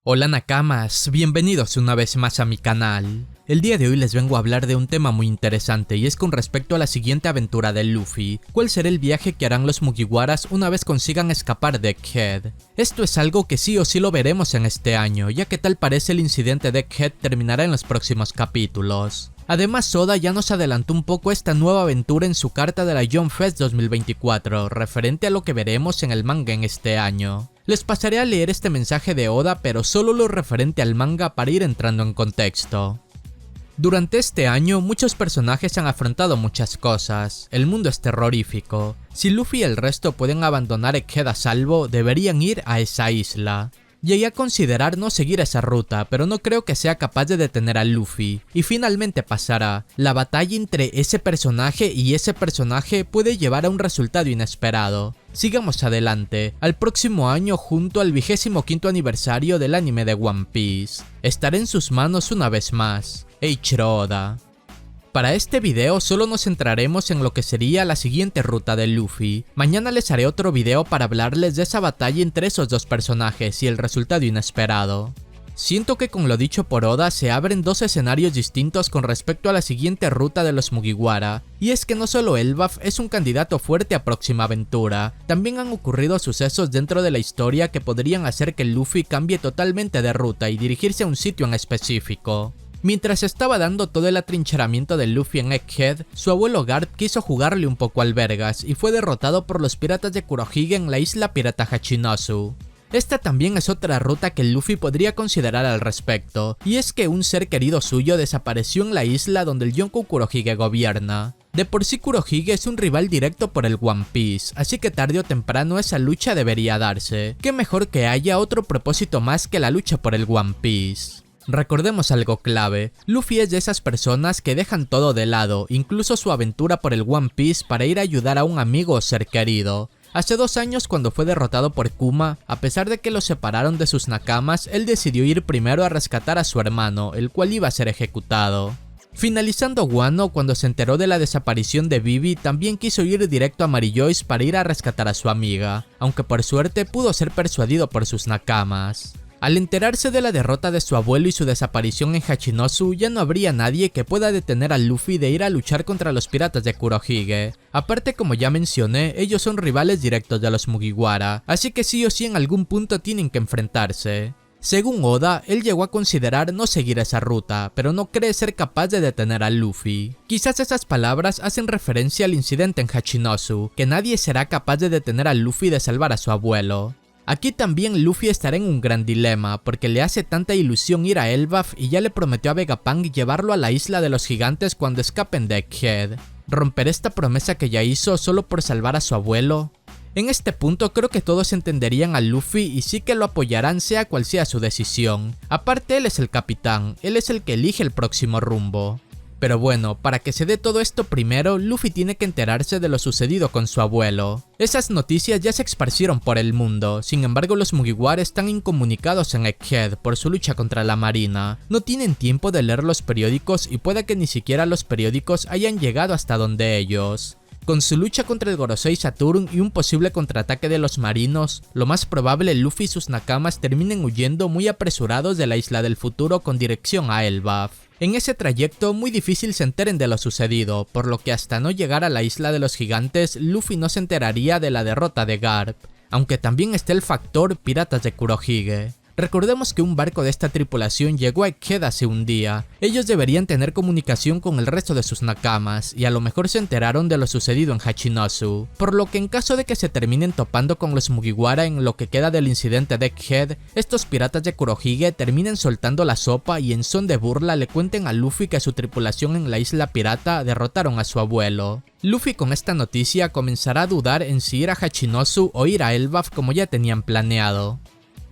Hola Nakamas, bienvenidos una vez más a mi canal. El día de hoy les vengo a hablar de un tema muy interesante y es con respecto a la siguiente aventura de Luffy. ¿Cuál será el viaje que harán los Mugiwaras una vez consigan escapar de Egghead? Esto es algo que sí o sí lo veremos en este año, ya que tal parece el incidente de Egghead terminará en los próximos capítulos. Además, Oda ya nos adelantó un poco esta nueva aventura en su carta de la Jump Fest 2024, referente a lo que veremos en el manga en este año. Les pasaré a leer este mensaje de Oda, pero solo lo referente al manga para ir entrando en contexto. Durante este año, muchos personajes han afrontado muchas cosas. El mundo es terrorífico. Si Luffy y el resto pueden abandonar Egghead a salvo, deberían ir a esa isla. Llegué a considerar no seguir esa ruta, pero no creo que sea capaz de detener a Luffy. Y finalmente pasará. La batalla entre ese personaje y ese personaje puede llevar a un resultado inesperado. Sigamos adelante, al próximo año junto al 25º aniversario del anime de One Piece. Estaré en sus manos una vez más. Eiichiro Oda. Para este video solo nos centraremos en lo que sería la siguiente ruta de Luffy. Mañana les haré otro video para hablarles de esa batalla entre esos dos personajes y el resultado inesperado. Siento que con lo dicho por Oda se abren dos escenarios distintos con respecto a la siguiente ruta de los Mugiwara, y es que no solo Elbaf es un candidato fuerte a próxima aventura, también han ocurrido sucesos dentro de la historia que podrían hacer que Luffy cambie totalmente de ruta y dirigirse a un sitio en específico. Mientras estaba dando todo el atrincheramiento de Luffy en Egghead, su abuelo Garp quiso jugarle un poco al vergas y fue derrotado por los piratas de Kurohige en la isla pirata Hachinosu. Esta también es otra ruta que Luffy podría considerar al respecto, y es que un ser querido suyo desapareció en la isla donde el Yonkou Kurohige gobierna. De por sí Kurohige es un rival directo por el One Piece, así que tarde o temprano esa lucha debería darse. Qué mejor que haya otro propósito más que la lucha por el One Piece. Recordemos algo clave, Luffy es de esas personas que dejan todo de lado, incluso su aventura por el One Piece para ir a ayudar a un amigo o ser querido. Hace 2 años cuando fue derrotado por Kuma, a pesar de que lo separaron de sus nakamas, él decidió ir primero a rescatar a su hermano, el cual iba a ser ejecutado. Finalizando Wano, cuando se enteró de la desaparición de Vivi, también quiso ir directo a Marillois para ir a rescatar a su amiga, aunque por suerte pudo ser persuadido por sus nakamas. Al enterarse de la derrota de su abuelo y su desaparición en Hachinosu, ya no habría nadie que pueda detener a Luffy de ir a luchar contra los piratas de Kurohige. Aparte, como ya mencioné, ellos son rivales directos de los Mugiwara, así que sí o sí en algún punto tienen que enfrentarse. Según Oda, él llegó a considerar no seguir esa ruta, pero no cree ser capaz de detener a Luffy. Quizás esas palabras hacen referencia al incidente en Hachinosu, que nadie será capaz de detener a Luffy de salvar a su abuelo. Aquí también Luffy estará en un gran dilema, porque le hace tanta ilusión ir a Elbaf y ya le prometió a Vegapunk llevarlo a la isla de los gigantes cuando escapen de Egghead. ¿Romper esta promesa que ya hizo solo por salvar a su abuelo? En este punto creo que todos entenderían a Luffy y sí que lo apoyarán sea cual sea su decisión. Aparte él es el capitán, él es el que elige el próximo rumbo. Pero bueno, para que se dé todo esto primero, Luffy tiene que enterarse de lo sucedido con su abuelo. Esas noticias ya se esparcieron por el mundo, sin embargo los Mugiwara están incomunicados en Egghead por su lucha contra la marina. No tienen tiempo de leer los periódicos y puede que ni siquiera los periódicos hayan llegado hasta donde ellos. Con su lucha contra el Gorosei Saturn y un posible contraataque de los marinos, lo más probable Luffy y sus nakamas terminen huyendo muy apresurados de la isla del futuro con dirección a Elbaf. En ese trayecto muy difícil se enteren de lo sucedido, por lo que hasta no llegar a la isla de los gigantes, Luffy no se enteraría de la derrota de Garp, aunque también está el factor piratas de Kurohige. Recordemos que un barco de esta tripulación llegó a Egghead hace un día. Ellos deberían tener comunicación con el resto de sus nakamas y a lo mejor se enteraron de lo sucedido en Hachinosu, por lo que en caso de que se terminen topando con los Mugiwara en lo que queda del incidente de Egghead, estos piratas de Kurohige terminen soltando la sopa y en son de burla le cuenten a Luffy que su tripulación en la isla pirata derrotaron a su abuelo. Luffy con esta noticia comenzará a dudar en si ir a Hachinosu o ir a Elbaf como ya tenían planeado.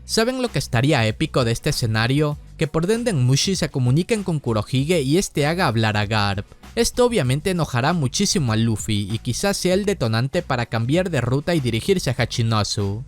¿Saben lo que estaría épico de este escenario? Que por Dendenmushi se comuniquen con Kurohige y este haga hablar a Garp. Esto obviamente enojará muchísimo a Luffy y quizás sea el detonante para cambiar de ruta y dirigirse a Hachinosu.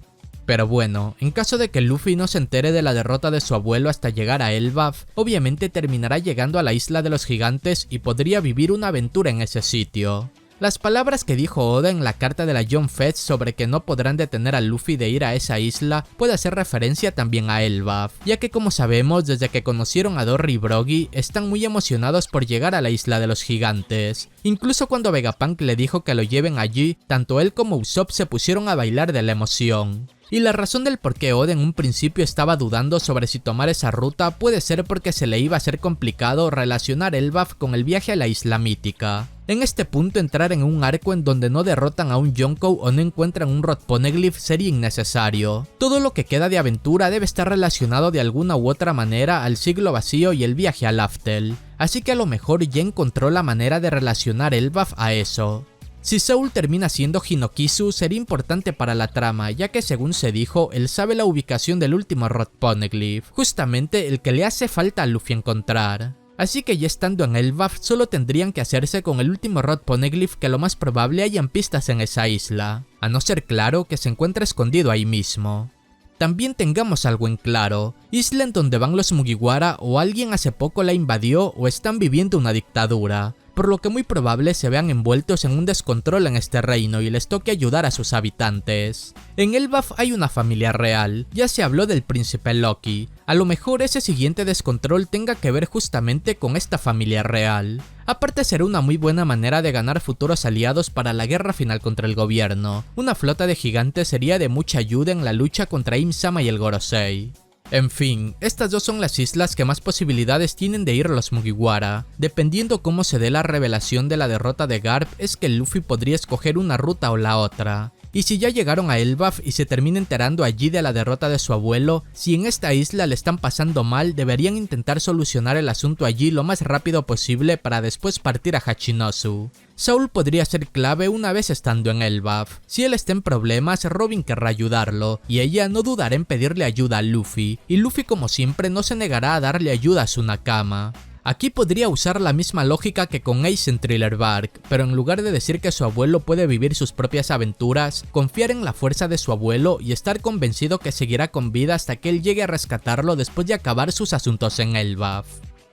Pero bueno, en caso de que Luffy no se entere de la derrota de su abuelo hasta llegar a Elbaf, obviamente terminará llegando a la isla de los gigantes y podría vivir una aventura en ese sitio. Las palabras que dijo Oda en la carta de la Young Feds sobre que no podrán detener a Luffy de ir a esa isla puede hacer referencia también a Elbaf, ya que como sabemos desde que conocieron a Dory y Brogy están muy emocionados por llegar a la isla de los gigantes. Incluso cuando Vegapunk le dijo que lo lleven allí, tanto él como Usopp se pusieron a bailar de la emoción. Y la razón del por qué Oda en un principio estaba dudando sobre si tomar esa ruta puede ser porque se le iba a hacer complicado relacionar Elbaf con el viaje a la isla mítica. En este punto entrar en un arco en donde no derrotan a un Yonkou o no encuentran un Rod Poneglyph sería innecesario. Todo lo que queda de aventura debe estar relacionado de alguna u otra manera al siglo vacío y el viaje a Laftel, así que a lo mejor ya encontró la manera de relacionar Elbaf a eso. Si Soul termina siendo Hinokizu sería importante para la trama, ya que según se dijo, él sabe la ubicación del último Rod Poneglyph, justamente el que le hace falta a Luffy encontrar. Así que ya estando en Elbaf solo tendrían que hacerse con el último Rod Poneglyph, que lo más probable hayan pistas en esa isla, a no ser claro que se encuentra escondido ahí mismo. También tengamos algo en claro, isla en donde van los Mugiwara o alguien hace poco la invadió o están viviendo una dictadura, por lo que muy probable se vean envueltos en un descontrol en este reino y les toque ayudar a sus habitantes. En Elbaf hay una familia real, ya se habló del príncipe Loki, a lo mejor ese siguiente descontrol tenga que ver justamente con esta familia real. Aparte será una muy buena manera de ganar futuros aliados para la guerra final contra el gobierno. Una flota de gigantes sería de mucha ayuda en la lucha contra Im-sama y el Gorosei. En fin, estas dos son las islas que más posibilidades tienen de ir los Mugiwara. Dependiendo cómo se dé la revelación de la derrota de Garp, es que Luffy podría escoger una ruta o la otra. Y si ya llegaron a Elbaf y se termina enterando allí de la derrota de su abuelo, si en esta isla le están pasando mal, deberían intentar solucionar el asunto allí lo más rápido posible para después partir a Hachinosu. Soul podría ser clave una vez estando en Elbaf. Si él está en problemas, Robin querrá ayudarlo, y ella no dudará en pedirle ayuda a Luffy, y Luffy como siempre no se negará a darle ayuda a su Nakama. Aquí podría usar la misma lógica que con Ace en Thriller Bark, pero en lugar de decir que su abuelo puede vivir sus propias aventuras, confiar en la fuerza de su abuelo y estar convencido que seguirá con vida hasta que él llegue a rescatarlo después de acabar sus asuntos en Elbaf.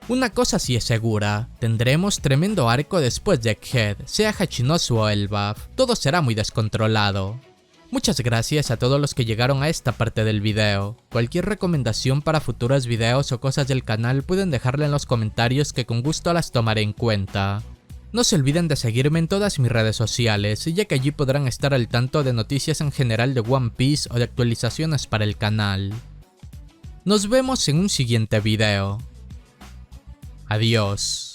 Una cosa sí es segura, tendremos tremendo arco después de Egghead, sea Hachinosu o Elbaf, todo será muy descontrolado. Muchas gracias a todos los que llegaron a esta parte del video. Cualquier recomendación para futuros videos o cosas del canal pueden dejarla en los comentarios que con gusto las tomaré en cuenta. No se olviden de seguirme en todas mis redes sociales, ya que allí podrán estar al tanto de noticias en general de One Piece o de actualizaciones para el canal. Nos vemos en un siguiente video. Adiós.